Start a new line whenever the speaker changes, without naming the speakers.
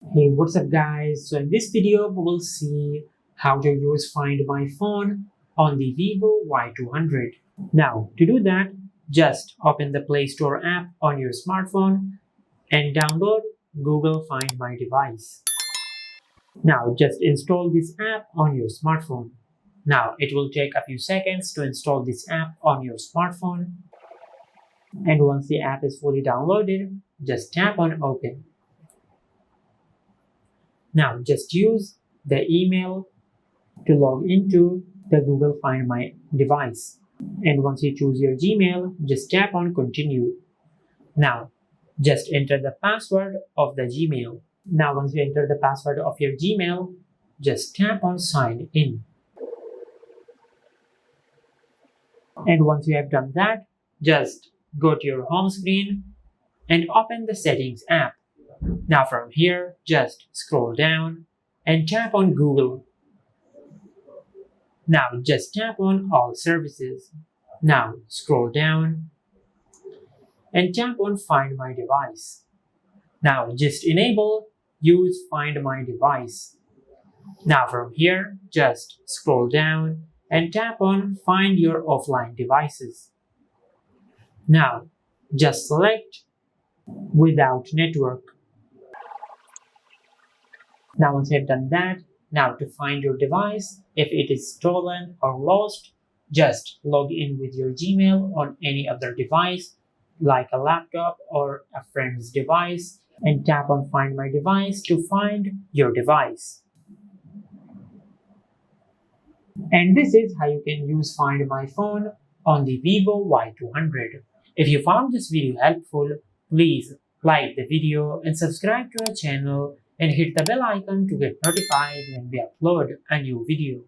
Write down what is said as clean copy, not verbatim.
Hey, what's up guys? So in this video, we will see how to use Find My Phone on the Vivo Y200. Now, to do that, just open the Play Store app on your smartphone and download Google Find My Device. Now, just install this app on your smartphone. Now, it will take a few seconds to install this app on your smartphone. And once the app is fully downloaded, just tap on Open. Now, just use the email to log into the Google Find My device. And once you choose your Gmail, just tap on Continue. Now, just enter the password of the Gmail. Now, once you enter the password of your Gmail, just tap on Sign In. And once you have done that, just go to your home screen and open the Settings app. Now, from here, just scroll down and tap on Google. Now just tap on All Services. Now scroll down and tap on Find My Device. Now just enable Use Find My Device. Now from here, just scroll down and tap on Find Your Offline Devices. Now just select Without Network. Now once you have done that, now to find your device, if it is stolen or lost, just log in with your Gmail on any other device like a laptop or a friend's device and tap on Find My Device to find your device. And this is how you can use Find My Phone on the Vivo Y200. If you found this video helpful, please like the video and subscribe to our channel and hit the bell icon to get notified when we upload a new video.